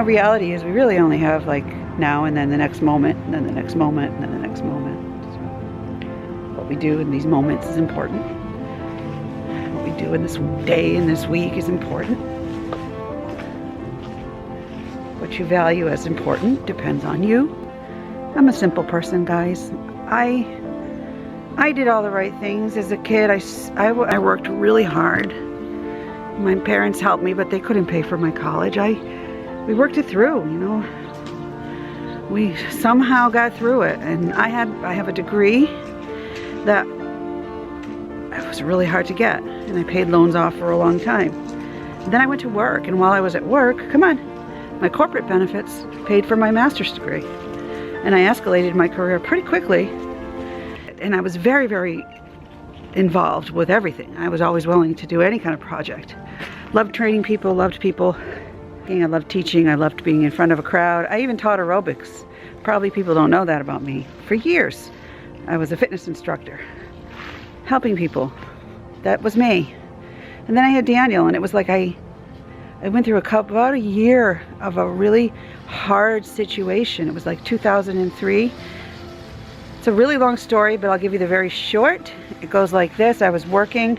reality is we really only have like now and then the next moment, and then the next moment, and then the next moment. So what we do in these moments is important. What we do in this day and this week is important. What you value as important depends on you. I'm a simple person, guys. I did all the right things as a kid. I worked really hard. My parents helped me, but they couldn't pay for my college. We worked it through, you know. We somehow got through it, and I have a degree that it was really hard to get, and I paid loans off for a long time. And then I went to work, and while I was at work, come on, my corporate benefits paid for my master's degree, and I escalated my career pretty quickly. And I was very, very involved with everything. I was always willing to do any kind of project. Loved training people, loved people. I loved teaching, I loved being in front of a crowd. I even taught aerobics. Probably people don't know that about me. For years, I was a fitness instructor. Helping people. That was me. And then I had Daniel, and it was like I went through about a year of a really hard situation. It was like 2003. It's a really long story, but I'll give you the very short. It goes like this. I was working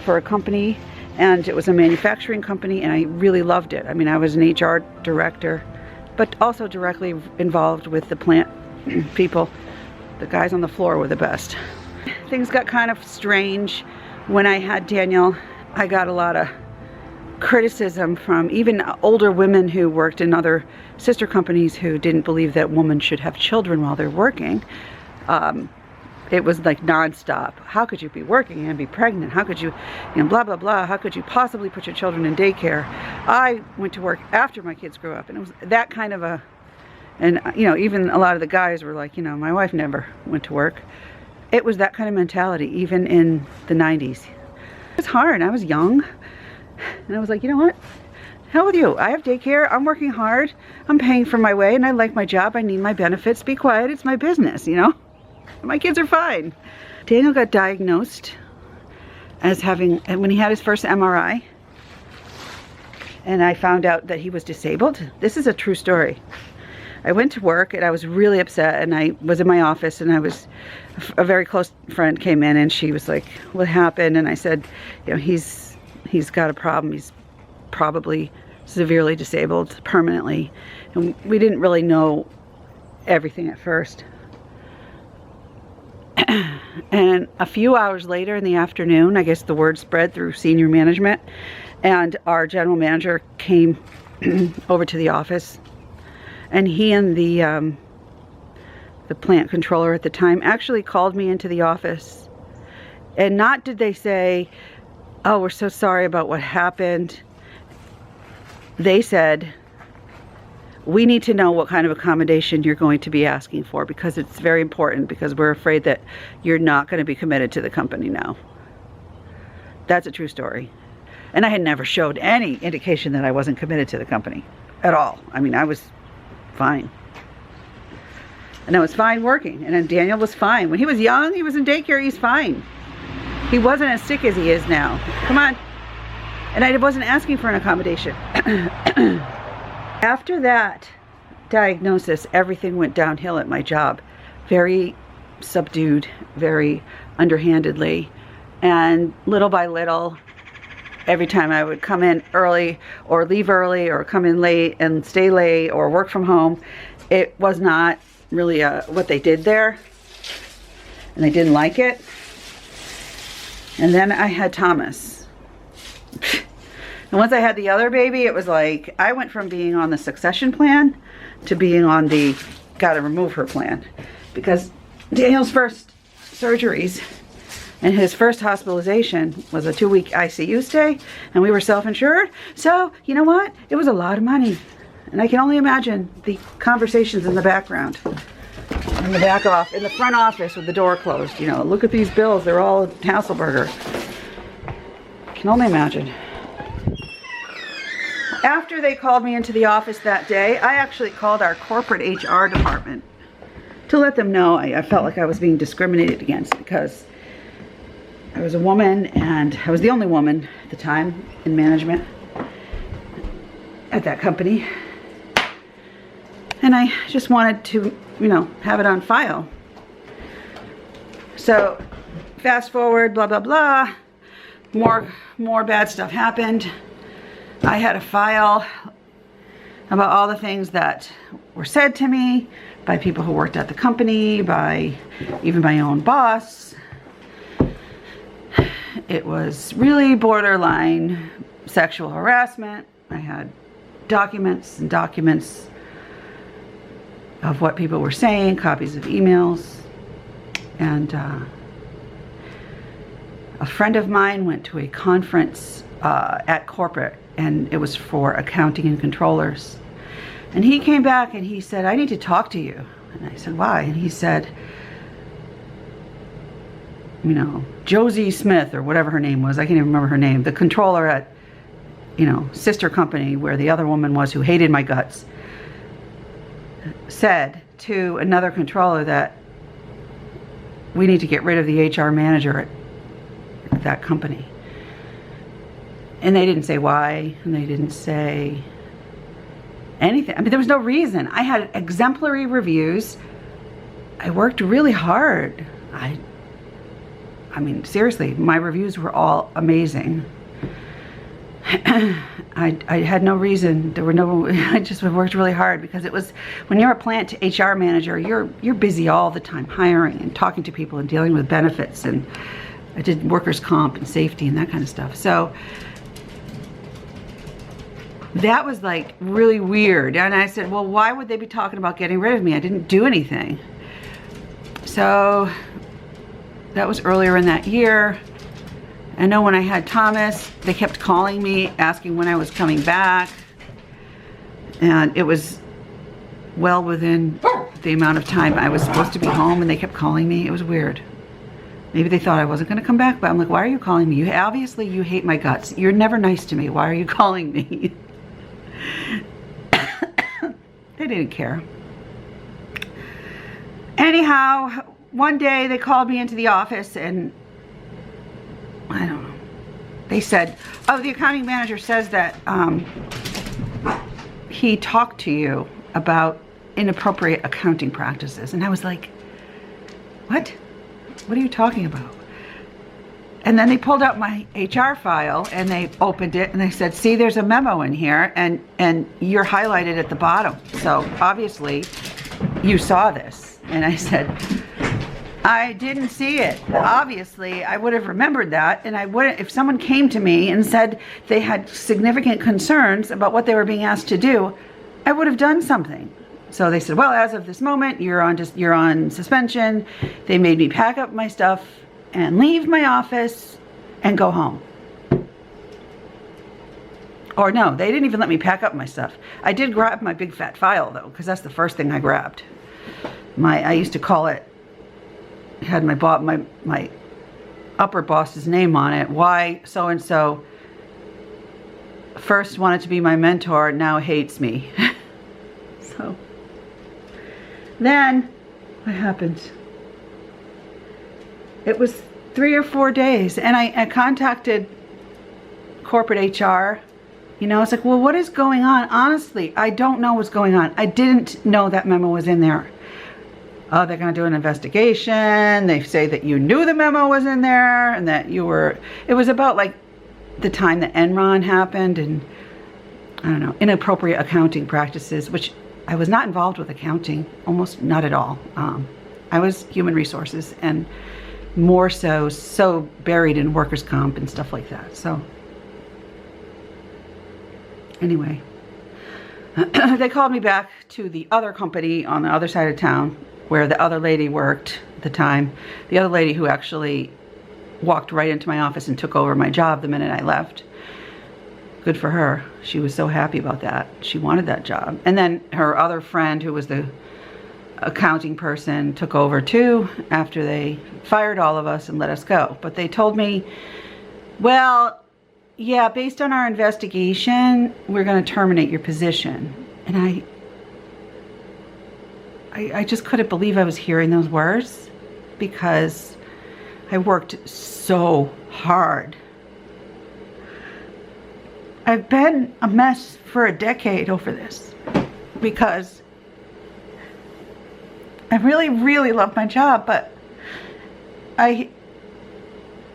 for a company, and it was a manufacturing company, and I really loved it. I mean, I was an HR director, but also directly involved with the plant people. The guys on the floor were the best. Things got kind of strange when I had Daniel. I got a lot of criticism from even older women who worked in other sister companies who didn't believe that women should have children while they're working. It was like nonstop. How could you be working and be pregnant? How could you, blah, blah, blah. How could you possibly put your children in daycare? I went to work after my kids grew up, and it was that kind of a, and even a lot of the guys were like, my wife never went to work. It was that kind of mentality, even in the 90s. It was hard. I was young, and I was like, you know what? Hell with you. I have daycare. I'm working hard. I'm paying for my way, and I like my job. I need my benefits. Be quiet. It's my business, My kids are fine. Daniel got diagnosed as when he had his first MRI, and I found out that he was disabled. This is a true story. I went to work, and I was really upset, and I was in my office, and a very close friend came in, and she was like, what happened? And I said, he's got a problem. He's probably severely disabled permanently. And we didn't really know everything at first. And a few hours later in the afternoon, I guess the word spread through senior management, and our general manager came over to the office, and he and the plant controller at the time actually called me into the office. And not did they say, oh, we're so sorry about what happened. They said, we need to know what kind of accommodation you're going to be asking for, because it's very important, because we're afraid that you're not going to be committed to the company now. That's a true story. And I had never showed any indication that I wasn't committed to the company at all. I mean, I was fine. And I was fine working. And then Daniel was fine. When he was young, he was in daycare, he's fine. He wasn't as sick as he is now. Come on. And I wasn't asking for an accommodation. After that diagnosis, everything went downhill at my job. Very subdued, very underhandedly. And little by little, every time I would come in early or leave early or come in late and stay late or work from home, it was not really what they did there. And they didn't like it. And then I had Thomas. And once I had the other baby, it was like, I went from being on the succession plan to being on the gotta remove her plan. Because Daniel's first surgeries and his first hospitalization was a 2-week ICU stay, and we were self-insured. So, you know what? It was a lot of money. And I can only imagine the conversations in the background. In the front office with the door closed. Look at these bills, they're all Hasselberger. I can only imagine. After they called me into the office that day, I actually called our corporate HR department to let them know I felt like I was being discriminated against, because I was a woman, and I was the only woman at the time in management at that company. And I just wanted to, you know, have it on file. So fast forward, blah, blah, blah. More bad stuff happened. I had a file about all the things that were said to me by people who worked at the company, by even my own boss. It was really borderline sexual harassment. I had documents and documents of what people were saying, copies of emails. And a friend of mine went to a conference at corporate, and it was for accounting and controllers. And he came back and he said, I need to talk to you. And I said, why? And he said, you know, Josie Smith, or whatever her name was, I can't even remember her name, the controller at, you know, sister company where the other woman was who hated my guts, said to another controller that we need to get rid of the HR manager at that company. And they didn't say why, and they didn't say anything. I mean, there was no reason. I had exemplary reviews. I worked really hard. I mean, seriously, my reviews were all amazing. I had no reason. There were no, I just worked really hard because it was, when you're a plant HR manager, you're busy all the time hiring and talking to people and dealing with benefits, and I did workers' comp and safety and that kind of stuff. So that was like really weird. And I said, well, why would they be talking about getting rid of me? I didn't do anything. So that was earlier in that year. I know when I had Thomas, they kept calling me, asking when I was coming back. And it was well within the amount of time I was supposed to be home, and they kept calling me. It was weird. Maybe they thought I wasn't gonna come back, but I'm like, why are you calling me? Obviously you hate my guts. You're never nice to me. Why are you calling me? They didn't care. Anyhow, one day they called me into the office, and I don't know. They said, oh, the accounting manager says that he talked to you about inappropriate accounting practices. And I was like, what? What are you talking about? And then they pulled out my HR file and they opened it and they said, see, there's a memo in here and you're highlighted at the bottom. So obviously you saw this. And I said, I didn't see it. Obviously, I would have remembered that, and I wouldn't, if someone came to me and said they had significant concerns about what they were being asked to do, I would have done something. So they said, well, as of this moment, you're on suspension. They made me pack up my stuff and leave my office and go home. Or no, they didn't even let me pack up my stuff. I did grab my big fat file though, because that's the first thing I grabbed. I used to call it, had my upper boss's name on it. Why so-and-so first wanted to be my mentor, now hates me. So then what happened? It was 3 or 4 days, and I contacted corporate HR. You know, it's like, well, what is going on? Honestly, I don't know what's going on. I didn't know that memo was in there. Oh, they're going to do an investigation. They say that you knew the memo was in there and that you were, it was about like the time that Enron happened and I don't know, inappropriate accounting practices, which I was not involved with accounting, almost not at all. I was human resources and more so buried in workers' comp and stuff like that. So anyway, they called me back to the other company on the other side of town where the other lady worked at the time. The other lady who actually walked right into my office and took over my job the minute I left. Good for her. She was so happy about that. She wanted that job. And then her other friend who was the accounting person took over too after they fired all of us and let us go. But they told me, well, yeah, based on our investigation, we're going to terminate your position. And I just couldn't believe I was hearing those words because I worked so hard. I've been a mess for a decade over this because I really, really loved my job, but I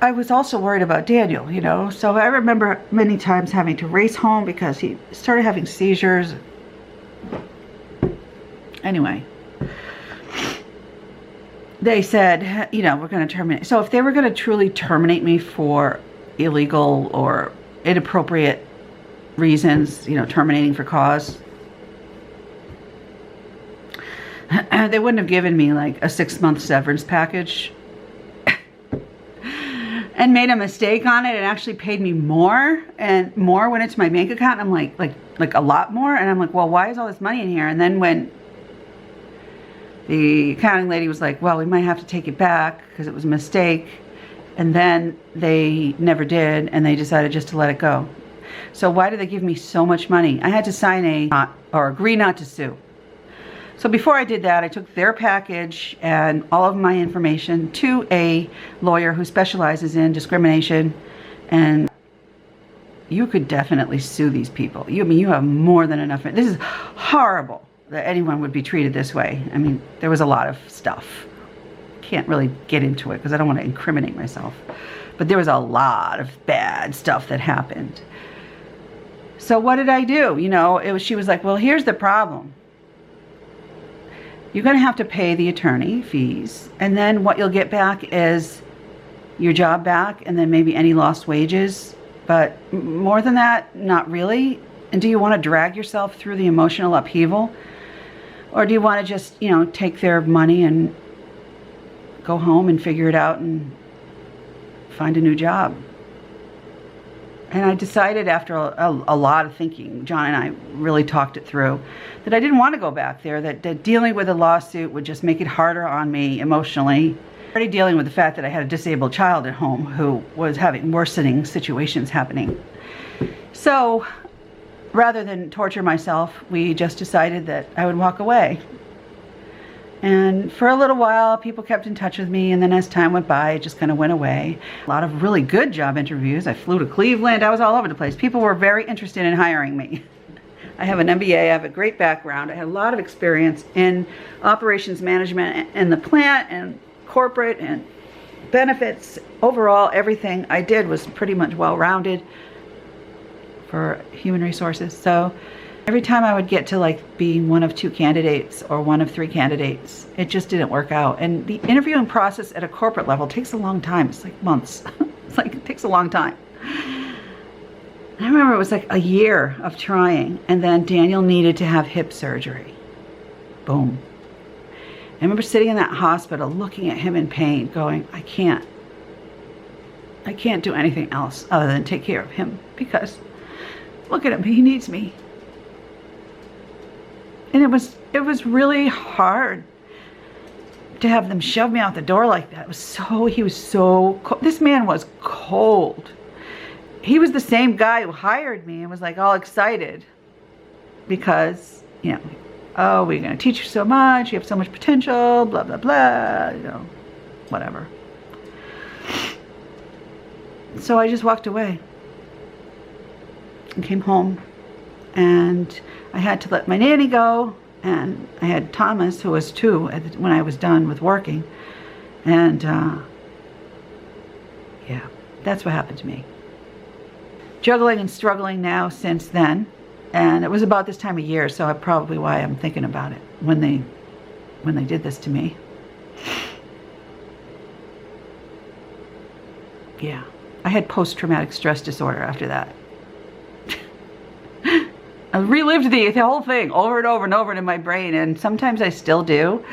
was also worried about Daniel, you know. So I remember many times having to race home because he started having seizures. Anyway, they said, you know, we're going to terminate. So if they were going to truly terminate me for illegal or inappropriate reasons, you know, terminating for cause, they wouldn't have given me like a 6-month severance package and made a mistake on it and actually paid me more, and more went into my bank account. And I'm like a lot more. And I'm like, well, why is all this money in here? And then when the accounting lady was like, well, we might have to take it back because it was a mistake. And then they never did, and they decided just to let it go. So why did they give me so much money? I had to sign agree not to sue. So before I did that, I took their package and all of my information to a lawyer who specializes in discrimination. And you could definitely sue these people. I mean, you have more than enough. This is horrible that anyone would be treated this way. I mean, there was a lot of stuff. Can't really get into it because I don't want to incriminate myself. But there was a lot of bad stuff that happened. So what did I do? You know, she was like, well, here's the problem. You're going to have to pay the attorney fees, and then what you'll get back is your job back, and then maybe any lost wages. But more than that, not really. And do you want to drag yourself through the emotional upheaval? Or do you want to just, you know, take their money and go home and figure it out and find a new job? And I decided after a lot of thinking, John and I really talked it through, that I didn't want to go back there, that dealing with a lawsuit would just make it harder on me emotionally. Already dealing with the fact that I had a disabled child at home who was having worsening situations happening. So rather than torture myself, we just decided that I would walk away. And for a little while, people kept in touch with me, and then as time went by, it just kind of went away. A lot of really good job interviews. I flew to Cleveland. I was all over the place. People were very interested in hiring me. I have an MBA. I have a great background. I had a lot of experience in operations management and the plant and corporate and benefits. Overall, everything I did was pretty much well-rounded for human resources. So every time I would get to like being one of 2 candidates or one of 3 candidates, it just didn't work out. And the interviewing process at a corporate level takes a long time. It's like months. It takes a long time. I remember it was like a year of trying, and then Daniel needed to have hip surgery. Boom. I remember sitting in that hospital looking at him in pain going, I can't do anything else other than take care of him, because look at him, he needs me. And it was really hard to have them shove me out the door like that. He was so cold. This man was cold. He was the same guy who hired me and was like all excited because, you know, oh, we're going to teach you so much. You have so much potential, blah, blah, blah, you know, whatever. So I just walked away and came home, and I had to let my nanny go, and I had Thomas, who was 2 when I was done with working. And yeah, that's what happened to me. Juggling and struggling now since then, and it was about this time of year, so that's probably why I'm thinking about it when they did this to me. Yeah, I had post-traumatic stress disorder after that. I relived the whole thing over and over and over in my brain, and sometimes I still do.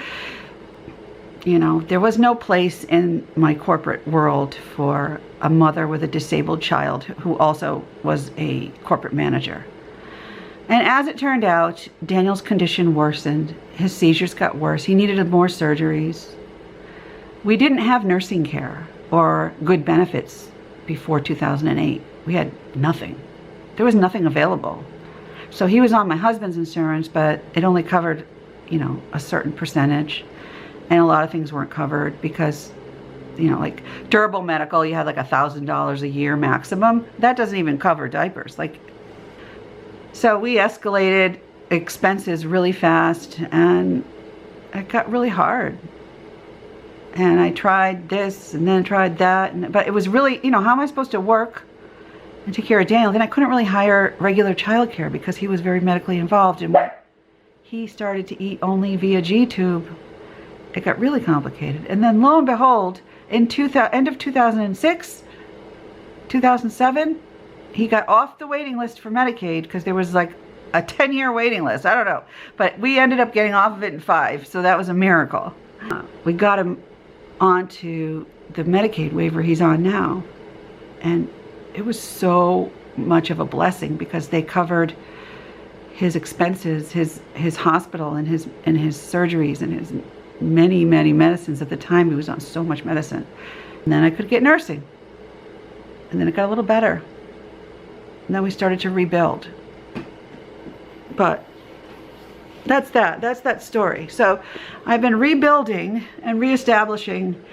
You know, there was no place in my corporate world for a mother with a disabled child who also was a corporate manager. And as it turned out, Daniel's condition worsened. His seizures got worse. He needed more surgeries. We didn't have nursing care or good benefits before 2008. We had nothing. There was nothing available. So he was on my husband's insurance, but it only covered, you know, a certain percentage. And a lot of things weren't covered because, you know, like durable medical, you had like $1,000 a year maximum. That doesn't even cover diapers. So we escalated expenses really fast, and it got really hard. And I tried this and then tried that, but it was really, you know, how am I supposed to work and take care of Daniel? Then I couldn't really hire regular childcare because he was very medically involved, and when he started to eat only via G-tube, it got really complicated. And then lo and behold, in end of 2006, 2007, he got off the waiting list for Medicaid because there was like a 10-year waiting list. I don't know, but we ended up getting off of it in 5, so that was a miracle. We got him onto the Medicaid waiver he's on now, and it was so much of a blessing because they covered his expenses, his hospital and his surgeries and his many medicines. At the time he was on so much medicine. And then I could get nursing, and then it got a little better, and then we started to rebuild. But that's that story. So I've been rebuilding and reestablishing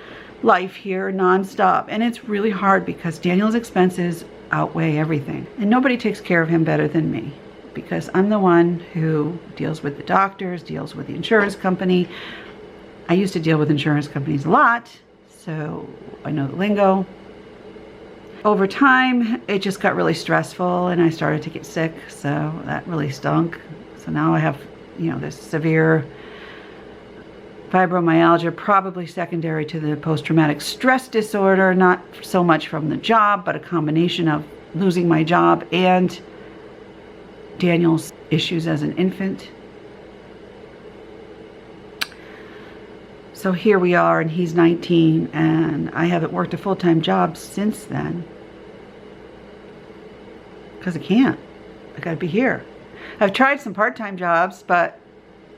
life here nonstop, and it's really hard because Daniel's expenses outweigh everything, and nobody takes care of him better than me because I'm the one who deals with the doctors, deals with the insurance company. I used to deal with insurance companies a lot, so I know the lingo. Over time, it just got really stressful and I started to get sick, so that really stunk. So now I have, you know, this severe fibromyalgia, probably secondary to the post-traumatic stress disorder, not so much from the job, but a combination of losing my job and Daniel's issues as an infant. So here we are, and he's 19, and I haven't worked a full-time job since then because I can't. I gotta be here. I've tried some part-time jobs, but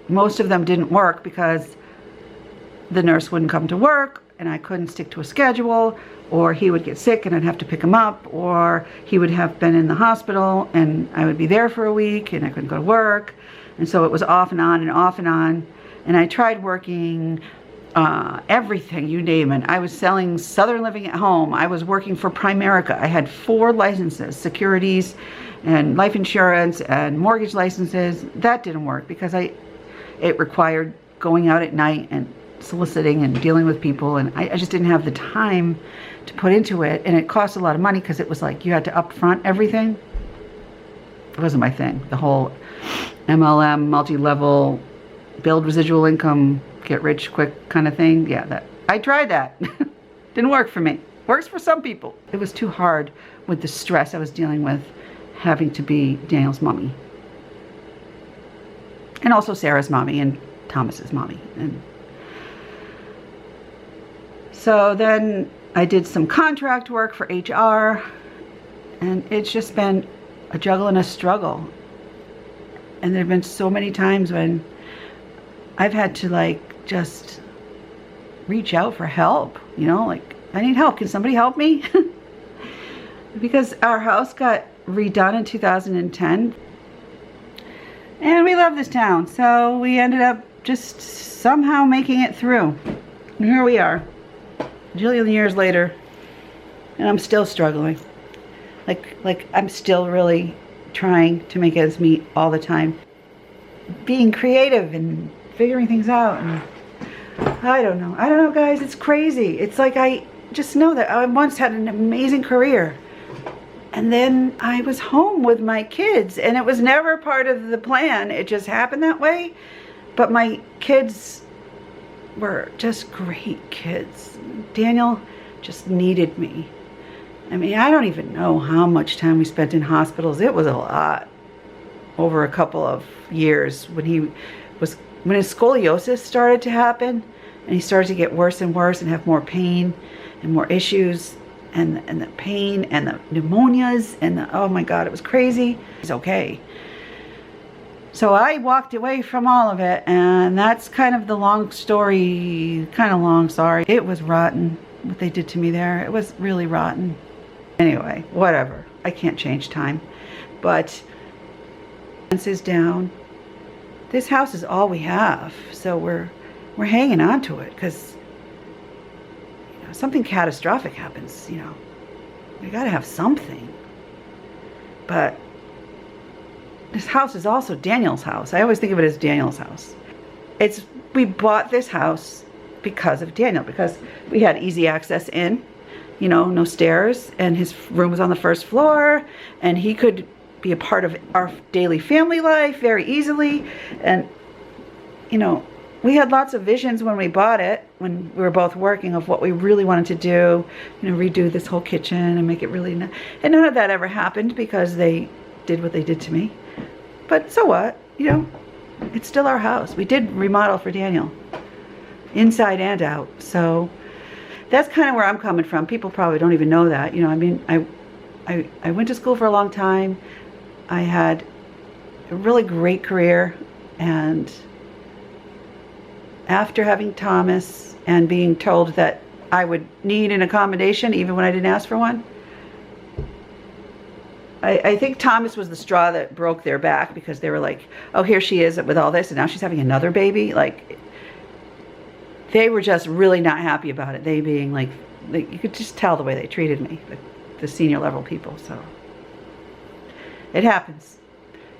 most of them didn't work because the nurse wouldn't come to work and I couldn't stick to a schedule, or he would get sick and I'd have to pick him up, or he would have been in the hospital and I would be there for a week and I couldn't go to work. And so it was off and on and off and on. And I tried working everything, you name it. I was selling Southern Living at Home. I was working for Primerica. I had 4 licenses, securities and life insurance and mortgage licenses. That didn't work because it required going out at night and soliciting and dealing with people, and I just didn't have the time to put into it, and it cost a lot of money because it was like you had to upfront everything. It wasn't my thing. The whole MLM, multi-level, build residual income, get rich quick kind of thing. Yeah, I tried that. Didn't work for me. Works for some people. It was too hard with the stress I was dealing with having to be Daniel's mommy. And also Sarah's mommy and Thomas's mommy. And so then I did some contract work for HR, and it's just been a juggle and a struggle. And there have been so many times when I've had to like just reach out for help, you know, like, I need help. Can somebody help me? Because our house got redone in 2010. And we love this town, so we ended up just somehow making it through. And here we are, a jillion years later, and I'm still struggling. Like I'm still really trying to make ends meet all the time. Being creative and figuring things out, and I don't know guys, it's crazy. It's like I just know that I once had an amazing career, and then I was home with my kids, and it was never part of the plan. It just happened that way. But my kids were just great kids. Daniel just needed me. I mean, I don't even know how much time we spent in hospitals. It was a lot over a couple of years when his scoliosis started to happen, and he started to get worse and worse and have more pain and more issues, and the pain and the pneumonias and oh my God, it was crazy. He's okay. So I walked away from all of it, and that's kind of the long story, kind of long, sorry. It was rotten what they did to me there. It was really rotten. Anyway, whatever. I can't change time. But this is down. This house is all we have, so we're hanging on to it because something catastrophic happens, you know. We gotta have something. But this house is also Daniel's house. I always think of it as Daniel's house. It's we bought this house because of Daniel, because we had easy access in, you know, no stairs, and his room was on the first floor, and he could be a part of our daily family life very easily. And, you know, we had lots of visions when we bought it, when we were both working, of what we really wanted to do, you know, redo this whole kitchen and make it really nice. And none of that ever happened because they did what they did to me. But so what, you know, it's still our house. We did remodel for Daniel, inside and out. So that's kind of where I'm coming from. People probably don't even know that. You know, I mean, I went to school for a long time. I had a really great career, and after having Thomas and being told that I would need an accommodation even when I didn't ask for one, I think Thomas was the straw that broke their back, because they were like, oh, here she is with all this, and now she's having another baby. Like, they were just really not happy about it. They being like you could just tell the way they treated me, the senior level people. So it happens.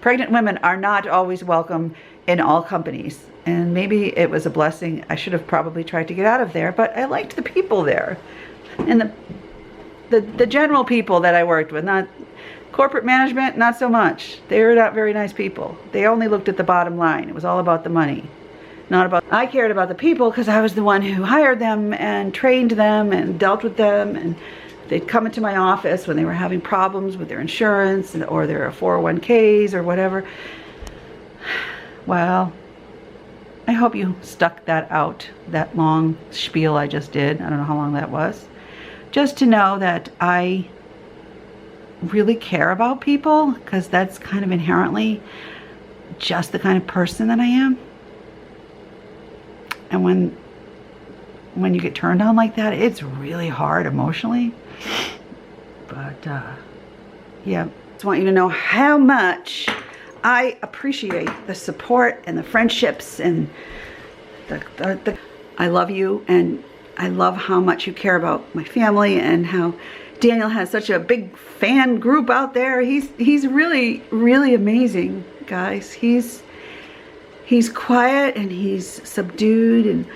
Pregnant women are not always welcome in all companies. And maybe it was a blessing. I should have probably tried to get out of there, but I liked the people there. And the general people that I worked with, not corporate management, not so much. They were not very nice people. They only looked at the bottom line. It was all about the money. Not about, I cared about the people because I was the one who hired them and trained them and dealt with them, and they'd come into my office when they were having problems with their insurance or their 401ks or whatever. Well, I hope you stuck that out, that long spiel I just did. I don't know how long that was. Just to know that I really care about people, because that's kind of inherently just the kind of person that I am. And when you get turned on like that, it's really hard emotionally. But yeah, just want you to know how much I appreciate the support and the friendships, and I love you, and I love how much you care about my family, and how Daniel has such a big fan group out there. He's really, really amazing, guys. He's quiet, and he's subdued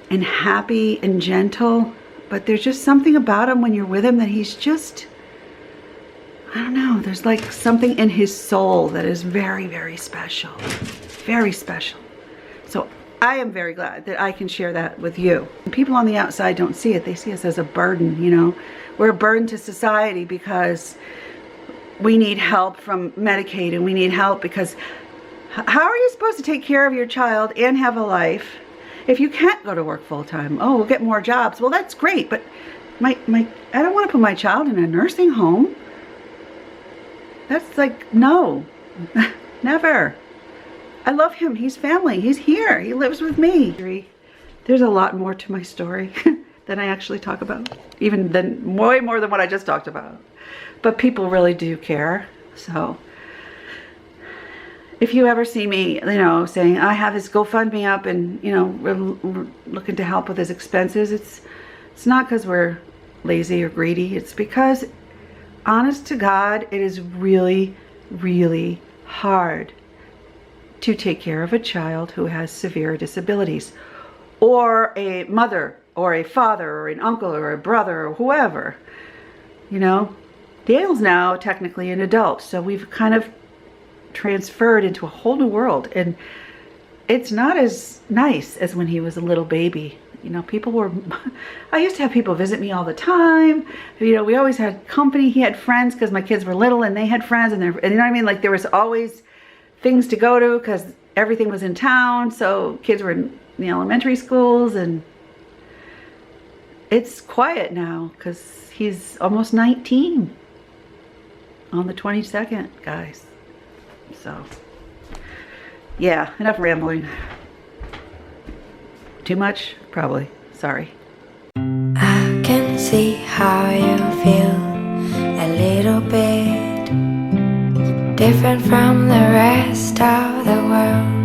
and happy and gentle, but there's just something about him when you're with him that he's just, I don't know, there's like something in his soul that is very, very special. Very special. So I am very glad that I can share that with you. People on the outside don't see it. They see us as a burden, you know. We're a burden to society because we need help from Medicaid, and we need help because how are you supposed to take care of your child and have a life if you can't go to work full-time? Oh, we'll get more jobs. Well, that's great, but I don't want to put my child in a nursing home. That's like, no, never. I love him. He's family. He's here. He lives with me. There's a lot more to my story than I actually talk about, way more than what I just talked about. But people really do care. So if you ever see me, you know, saying I have his GoFund Me up, and you know, we're looking to help with his expenses, it's not because we're lazy or greedy. It's because, honest to God, it is really, really hard to take care of a child who has severe disabilities, or a mother or a father or an uncle or a brother or whoever. You know, Dale's now technically an adult, so we've kind of transferred into a whole new world, and it's not as nice as when he was a little baby. You know, people were, I used to have people visit me all the time. You know, we always had company. He had friends because my kids were little, and they had friends, and you know what I mean? Like, there was always things to go to because everything was in town. So kids were in the elementary schools, and it's quiet now because he's almost 19 on the 22nd, guys. So yeah, enough rambling. Too much? Probably. Sorry. I can see how you feel a little bit different from the rest of the world.